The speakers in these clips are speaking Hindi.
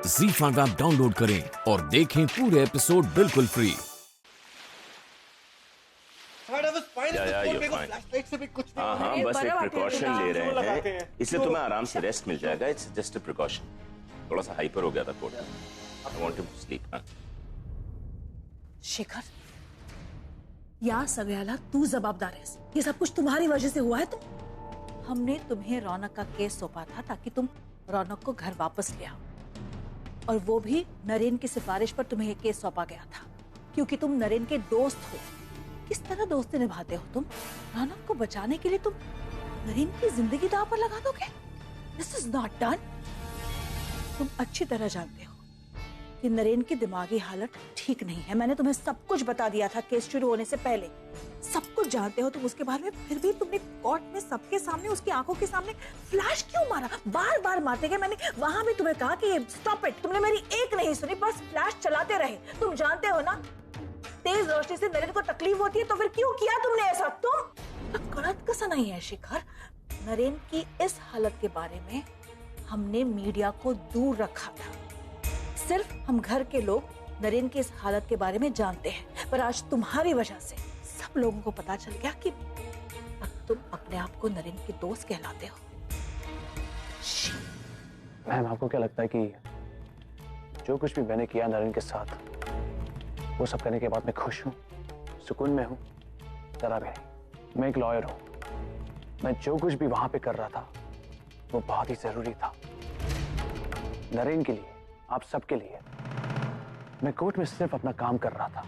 ZEE5 ऐप डाउनलोड करें और देखें पूरे एपिसोड बिल्कुल फ्री। हाँ, बस एक प्रिकॉशन ले रहे हैं, इसलिए तुम्हें आराम से रेस्ट मिल जाएगा। It's just a precaution. थोड़ा सा हाइपर हो गया था कोट। I want to sleep. Shikhar, या सगळ्याला तू जवाबदार है। ये सब कुछ तुम्हारी वजह से हुआ है। हमने तुम्हें रौनक का केस सौंपा था ताकि तुम रौनक को घर वापस ले आओ, और वो भी नरेन की सिफारिश पर तुम्हें ये केस सौंपा गया था क्योंकि तुम नरेन के दोस्त हो। किस तरह दोस्ती निभाते हो तुम? रौनक को बचाने के लिए तुम नरेन की जिंदगी दांव पर लगा दोगे? This is not done. तुम अच्छी तरह जानते हो कि नरेन की दिमागी हालत ठीक नहीं है। मैंने तुम्हें सब कुछ बता दिया था केस शुरू होने से पहले। सब कुछ जानते हो तुम उसके बारे में, फिर भी तुमने कोर्ट में सबके सामने, उसकी आंखों के सामने फ्लैश क्यों मारा? बार बार मारते गए। मैंने वहां भी तुम्हें कहा कि स्टॉप इट। तुमने मेरी एक नहीं सुनी, बस फ्लैश चलाते रहे। तुम जानते हो ना तेज रोशनी से नरेन को तकलीफ होती है, तो फिर क्यों किया तुमने ऐसा? तुम गलत कैसा नहीं है शिखर। नरेन की इस हालत के बारे में हमने मीडिया को दूर रखा था। सिर्फ हम घर के लोग नरेन की इस हालत के बारे में जानते हैं, पर आज तुम्हारी वजह से सब लोगों को पता चल गया कि अब तुम अपने आप को नरेन के दोस्त कहलाते हो। मैम, आपको क्या लगता है कि जो कुछ भी मैंने किया नरेन के साथ, वो सब करने के बाद मैं खुश हूँ, सुकून में हूँ? जरा भी नहीं। मैं एक लॉयर हूँ। मैं जो कुछ भी वहां पे कर रहा था वो बहुत ही जरूरी था, नरेन के लिए, आप सबके लिए। मैं कोर्ट में सिर्फ अपना काम कर रहा था।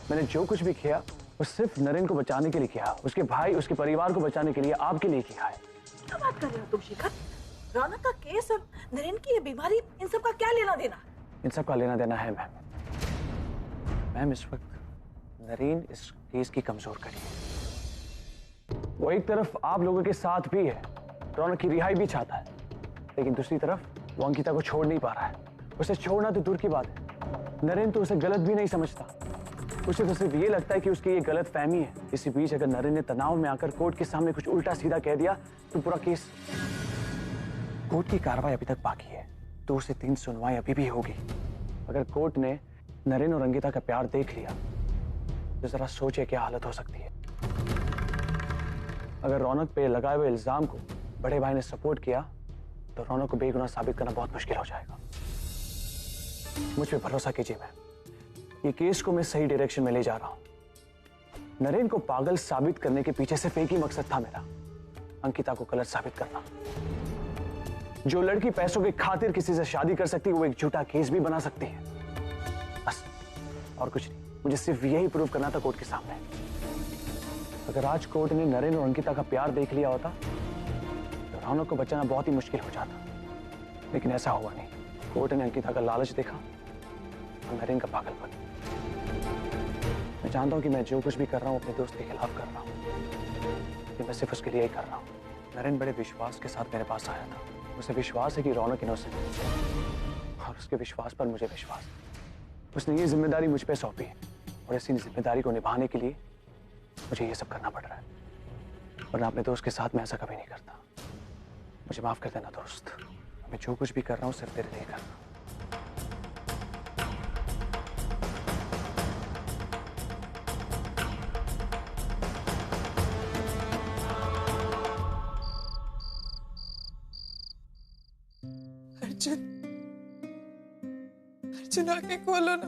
मैंने जो कुछ भी किया वो सिर्फ नरेन को बचाने के लिए किया, उसके भाई, उसके परिवार को बचाने के लिए, आपके लिए किया है। क्या बात कर रहे हो तुम शिखर? रौनक का केस और नरेन की ये बीमारी, इन सब का क्या लेना देना? इन सब का लेना देना है मैम। मैम, इस वक्त नरेन इस केस की कमजोर कड़ी है। वो एक तरफ आप लोगों के साथ भी है, रौनक की रिहाई भी चाहता है, लेकिन दूसरी तरफ वो अंकिता को छोड़ नहीं पा रहा है। उसे छोड़ना तो दूर की बात है, नरेन तो उसे गलत भी नहीं समझता। उसे तो सिर्फ ये लगता है कि उसकी ये गलत फहमी है। इसी बीच अगर नरेन ने तनाव में आकर कोर्ट के सामने कुछ उल्टा सीधा कह दिया तो पूरा केस। कोर्ट की कार्रवाई अभी तक बाकी है, 2 से 3 सुनवाई अभी भी होगी। अगर कोर्ट ने नरेन और अंकिता का प्यार देख लिया तो जरा सोचिए क्या हालत हो सकती है। अगर रौनक पे लगाए हुए इल्जाम को बड़े भाई ने सपोर्ट किया तो रौनक को बेगुनाह साबित करना बहुत मुश्किल हो जाएगा। मुझ पे भरोसा कीजिए मैम, ये केस को मैं सही डायरेक्शन में ले जा रहा हूं। नरेन को पागल साबित करने के पीछे सिर्फ एक ही मकसद था मेरा, अंकिता को गलत साबित करना। जो लड़की पैसों की खातिर किसी से शादी कर सकती है वो एक झूठा केस भी बना सकती है, बस और कुछ नहीं। मुझे सिर्फ यही प्रूव करना था कोर्ट के सामने। अगर आज कोर्ट ने नरेन और अंकिता का प्यार देख लिया होता तो रौनक को बचाना बहुत ही मुश्किल हो जाता, लेकिन ऐसा हुआ नहीं। कोर्ट ने अंकिता का लालच देखा और नरेन का पागलपन। मैं जानता हूं कि मैं जो कुछ भी कर रहा हूं अपने दोस्त के खिलाफ कर रहा हूं, लेकिन मैं सिर्फ उसके लिए ही कर रहा हूं। नरेन बड़े विश्वास के साथ मेरे पास आया था। उसे विश्वास है कि रौनक इनोसेंट है और उसके विश्वास पर मुझे विश्वास। उसने ये जिम्मेदारी मुझ पे सौंपी है और इसी जिम्मेदारी को निभाने के लिए मुझे ये सब करना पड़ रहा है, वरना अपने दोस्त के साथ मैं ऐसा कभी नहीं करता। मुझे माफ कर देना दोस्त, मैं जो कुछ भी कर रहा हूँ सिर्फ तेरे लिए कर रहा हूँ। अर्जुन, आंखें खोलो ना।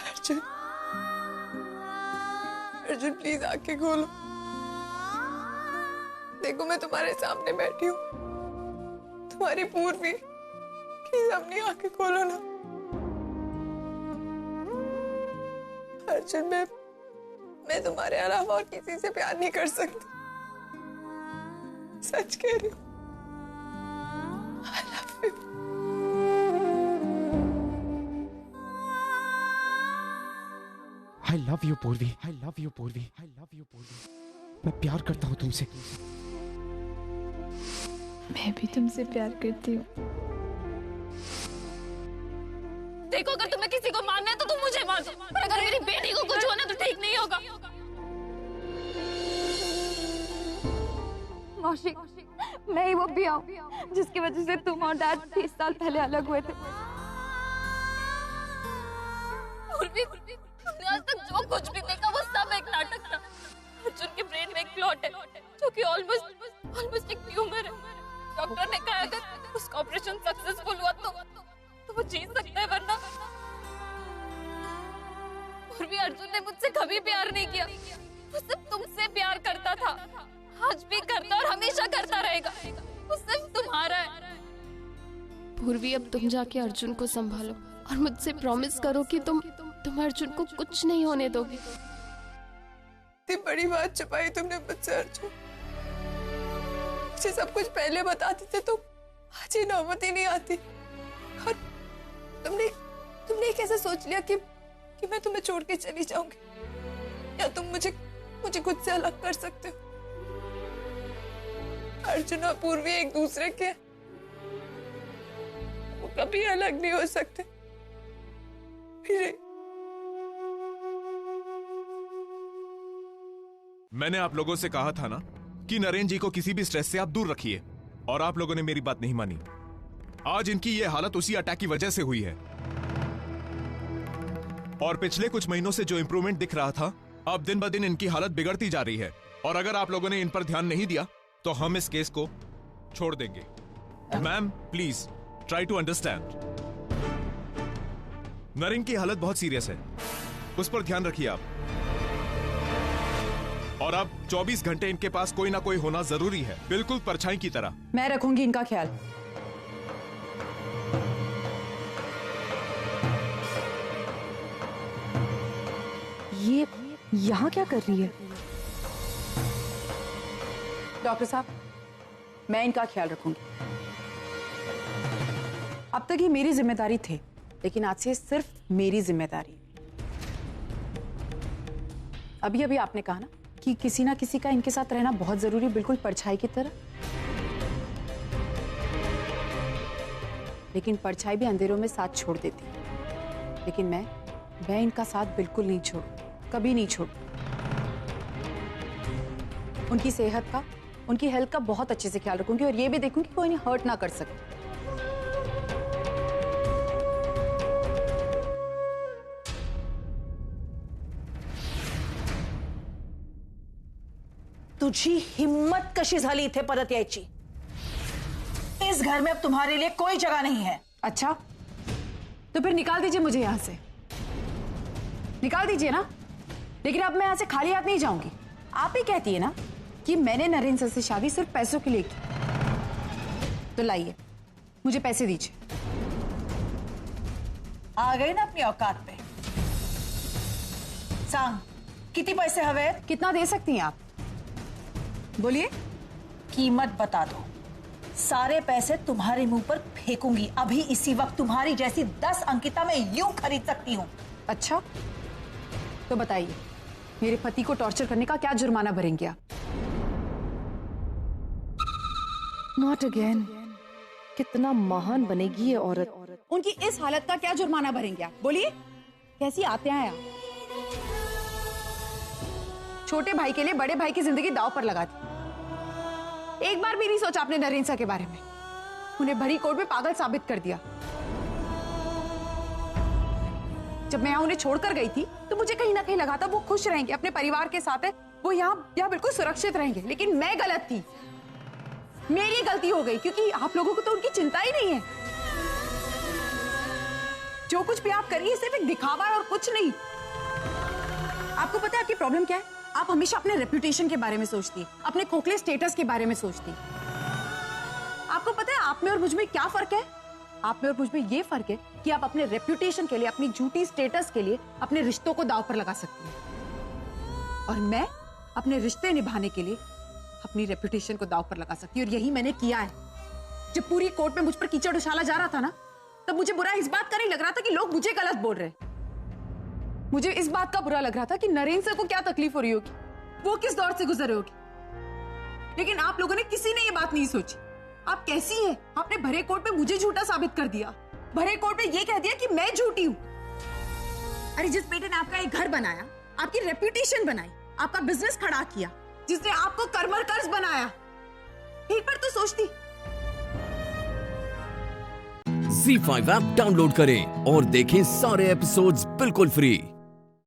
अर्जुन, अर्जुन प्लीज आंखें खोलो। देखो मैं तुम्हारे सामने बैठी हूँ, तुम्हारी पूर्वी। प्लीज अपनी आंखें खोलो ना। अर्जुन, मैं तुम्हारे अलावा और किसी से प्यार नहीं कर सकती। सच कह रही हूँ। I love you. I love you पूर्वी, I love you पूर्वी, I love you पूर्वी। मैं प्यार करता हूँ तुमसे। मैं भी तुमसे प्यार करती हूँ। देखो, अगर तुम्हें किसी को मारना है तो तुम मुझे मार दो, पर अगर मेरी बेटी को कुछ होना तो ठीक नहीं होगा। कौशिक, मैं ही वो भी हूँ जिसकी वजह से तुम और डैड 30 साल पहले अलग हुए थे। तुमने आज तक जो कुछ भी देखा वो सब एक नाटक था। अर्जुन के ब्रेन में एक क्लॉट है जो कि ऑलमोस्ट एक ट्यूमर है। डॉक्टर ने कहा अगर उसका ऑपरेशन सक्सेसफुल हुआ तो वो जी सकता है, वरना और भी अर्जुन ने मुझसे कभी प्यार नहीं किया। वो सिर्फ तुमसे प्यार करता था, आज भी करता और हमेशा करता रहेगा। वो सिर्फ तुम्हारा है। पूर्वी, अब तुम जाके अर्जुन को संभालो और मुझसे प्रॉमिस करो कि तुम अर्जुन को कुछ नहीं होने दोगे। इतनी बड़ी बात छुपाई तुमने मुझसे अर्जुन। मुझे सब कुछ पहले बताती थे तो आज ये नौबत ही नहीं आती। और तुमने कैसे सोच लिया कि मैं तुम्हें छोड़ के चली जाऊंगी, या तुम मुझे खुद से अलग कर सकते हो? अर्जुन और पूर्वी एक दूसरे के, वो कभी अलग नहीं हो सकते। मैंने आप लोगों से कहा था ना कि नरेन जी को किसी भी स्ट्रेस से आप दूर रखिए, और आप लोगों ने मेरी बात नहीं मानी। आज इनकी ये हालत उसी अटैक की वजह से हुई है, और पिछले कुछ महीनों से जो इंप्रूवमेंट दिख रहा था, अब दिन ब दिन इनकी हालत बिगड़ती जा रही है। और अगर आप लोगों ने इन पर ध्यान नहीं दिया तो हम इस केस को छोड़ देंगे। Ma'am please try to understand. Naren की हालत बहुत सीरियस है, उस पर ध्यान रखिए आप। और अब 24 घंटे इनके पास कोई ना कोई होना जरूरी है, बिल्कुल परछाई की तरह। मैं रखूंगी इनका ख्याल। ये यहाँ क्या कर रही है? डॉक्टर साहब, मैं इनका ख्याल रखूंगी। अब तक ये मेरी जिम्मेदारी थी, लेकिन आज से सिर्फ मेरी जिम्मेदारी। अभी अभी आपने कहा ना कि किसी ना किसी का इनके साथ रहना बहुत जरूरी, बिल्कुल परछाई की तरह। लेकिन परछाई भी अंधेरों में साथ छोड़ देती, लेकिन मैं इनका साथ बिल्कुल नहीं छोड़ू, कभी नहीं छोड़ू। उनकी सेहत का, उनकी हेल्थ का बहुत अच्छे से ख्याल रखूंगी, और ये भी देखूंगी कोई इन्हें हर्ट ना कर सके। तुझी हिम्मत कशी झाली इथे परत यायची? इस घर में अब तुम्हारे लिए कोई जगह नहीं है। अच्छा, तो फिर निकाल दीजिए मुझे यहां से, निकाल दीजिए ना। लेकिन अब मैं यहां से खाली हाथ नहीं जाऊंगी। आप ही कहती है ना कि मैंने नरेन सर से शादी सिर्फ पैसों के लिए की, तो लाइए मुझे पैसे दीजिए। आ गए ना अपनी औकात पे। सांग, कितने पैसे हवे? कितना दे सकती हैं आप? बोलिए। कीमत बता दो, सारे पैसे तुम्हारे मुंह पर फेंकूंगी। अभी इसी वक्त तुम्हारी जैसी 10 अंकिता मैं यूं खरीद सकती हूँ। अच्छा, तो बताइए मेरे पति को टॉर्चर करने का क्या जुर्माना भरेंगे आप? Not again. कितना महान बनेगी ये औरत। उनकी इस हालत का क्या जुर्माना भरेंगे आप? बोलिए, कैसी आते हैं आप? छोटे भाई के लिए बड़े भाई की जिंदगी दांव पर लगा दी। एक बार भी नहीं सोचा आपने नरेन सर के बारे में। उन्हें भरी कोर्ट में पागल साबित कर दिया। जब मैं यहाँ उन्हें छोड़कर गई थी तो मुझे कहीं ना कहीं लगा था वो खुश रहेंगे, अपने परिवार के साथ है, वो यहाँ बिल्कुल सुरक्षित रहेंगे। लेकिन मैं गलत थी, मेरी गलती हो गई, क्योंकि आप लोगों को तो उनकी चिंता ही नहीं है। जो कुछ भी आप करिए सिर्फ एक दिखावा है और कुछ नहीं। आपको पता है आपकी प्रॉब्लम क्या है? आप हमेशा अपने रेपुटेशन के बारे में सोचती है, अपने खोखले स्टेटस के बारे में सोचती है। आपको पता है आप में और मुझ में क्या फर्क है? आप में और मुझ में ये फर्क है कि आप अपने रेपुटेशन के लिए, अपनी झूठी स्टेटस के लिए अपने रिश्तों को दांव पर लगा सकती हैं, और मैं अपने रिश्ते निभाने के लिए अपनी रेपुटेशन को दांव पर लगा सकती हूँ। और यही मैंने किया है। जब पूरी कोर्ट में मुझ पर कीचड़ उछाला जा रहा था ना, तब मुझे बुरा इस बात का नहीं लग रहा था कि लोग मुझे गलत बोल रहे। मुझे इस बात का बुरा लग रहा था कि नरेन सर को क्या तकलीफ हो रही होगी, वो किस दौर से गुजर रहे होगी। लेकिन आप लोगों ने किसी ने ये बात नहीं सोची। आप कैसी हैं? आपने भरे कोर्ट में मुझे झूठा साबित कर दिया, भरे कोर्ट में ये कह दिया कि मैं झूठी हूं। अरे जिस बेटे ने आपका एक घर बनाया, आपकी रेपुटेशन बनाई, आपका बिजनेस खड़ा किया, जिसने आपको कर्मर कर्ज बनाया, एक बार तो सोचती। ZEE5 ऐप डाउनलोड करें और देखें सारे एपिसोड्स बिल्कुल फ्री।